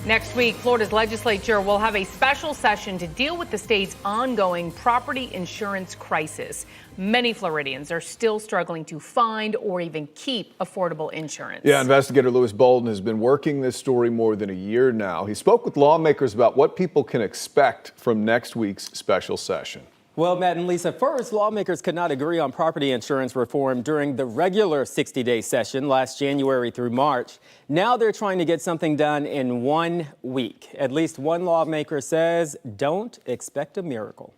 Next week, Florida's legislature will have a special session to deal with the state's ongoing property insurance crisis. Many Floridians are still struggling to find or even keep affordable insurance. Yeah, investigator Lewis Bolden has been working this story more than a year now. He spoke with lawmakers about what people can expect from next week's special session. Well, Matt and Lisa, first, lawmakers could not agree on property insurance reform during the regular 60-day session last January through March. Now they're trying to get something done in 1 week. At least one lawmaker says, don't expect a miracle.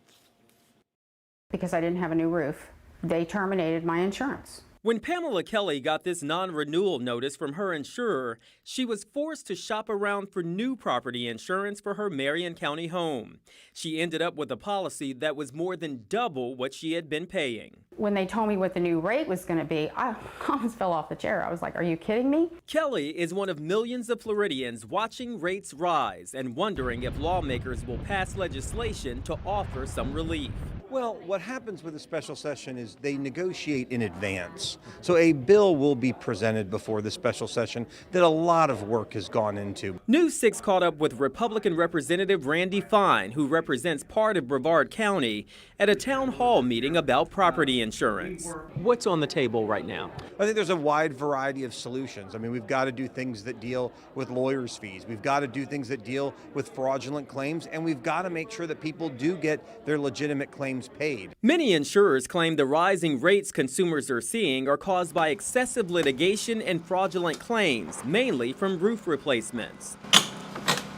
Because I didn't have a new roof, they terminated my insurance. When Pamela Kelly got this non-renewal notice from her insurer, she was forced to shop around for new property insurance for her Marion County home. She ended up with a policy that was more than double what she had been paying. When they told me what the new rate was going to be, I almost fell off the chair. I was like, are you kidding me? Kelly is one of millions of Floridians watching rates rise and wondering if lawmakers will pass legislation to offer some relief. Well, what happens with a special session is they negotiate in advance. So a bill will be presented before the special session that a lot of work has gone into. News 6 caught up with Republican Representative Randy Fine, who represents part of Brevard County, at a town hall meeting about property insurance. What's on the table right now? I think there's a wide variety of solutions. I mean, we've got to do things that deal with lawyers' fees. We've got to do things that deal with fraudulent claims, and we've got to make sure that people do get their legitimate claims paid. Many insurers claim the rising rates consumers are seeing are caused by excessive litigation and fraudulent claims, mainly from roof replacements.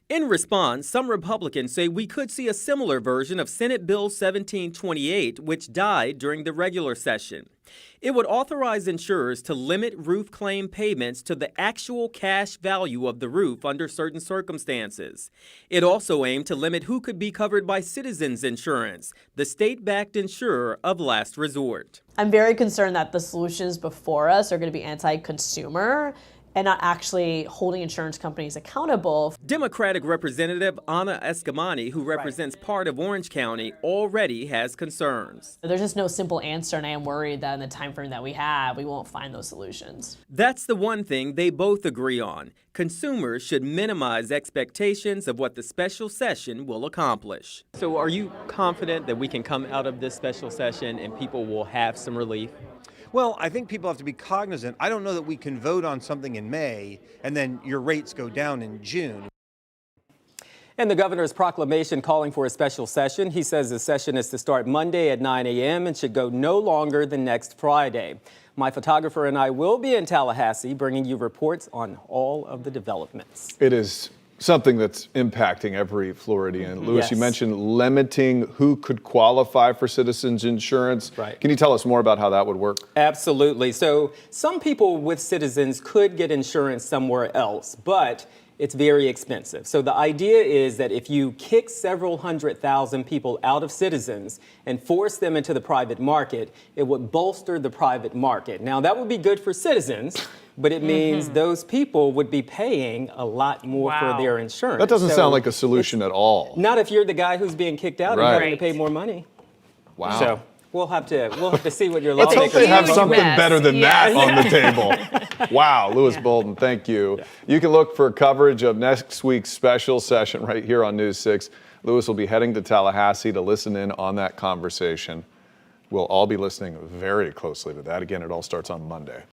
In response, some Republicans say we could see a similar version of Senate Bill 1728, which died during the regular session. It would authorize insurers to limit roof claim payments to the actual cash value of the roof under certain circumstances. It also aimed to limit who could be covered by Citizens Insurance, the state-backed insurer of last resort. I'm very concerned that the solutions before us are going to be anti-consumer and not actually holding insurance companies accountable. Democratic Representative Anna Escamani, who represents part of Orange County, already has concerns. There's just no simple answer, and I am worried that in the time frame that we have, we won't find those solutions. That's the one thing they both agree on. Consumers should minimize expectations of what the special session will accomplish. So are you confident that we can come out of this special session and people will have some relief? Well, I think people have to be cognizant. I don't know that we can vote on something in May and then your rates go down in June. And the governor's proclamation calling for a special session. He says the session is to start Monday at 9 a.m. and should go no longer than next Friday. My photographer and I will be in Tallahassee bringing you reports on all of the developments. It is something that's impacting every Floridian. Lewis, Yes. You mentioned limiting who could qualify for Citizens Insurance. Right. Can you tell us more about how that would work? Absolutely. So some people with Citizens could get insurance somewhere else, but it's very expensive. So the idea is that if you kick several 100,000 people out of Citizens and force them into the private market, it would bolster the private market. Now, that would be good for Citizens, but it means those people would be paying a lot more for their insurance. That doesn't sound like a solution at all. Not if you're the guy who's being kicked out and having to pay more money. Wow. So we'll have to see what your Let's lawmakers hope they have Huge something mess. better than that on the table. Wow, Lewis Bolden, thank you. You can look for coverage of next week's special session right here on News 6. Lewis will be heading to Tallahassee to listen in on that conversation. We'll all be listening very closely to that. Again, it all starts on Monday.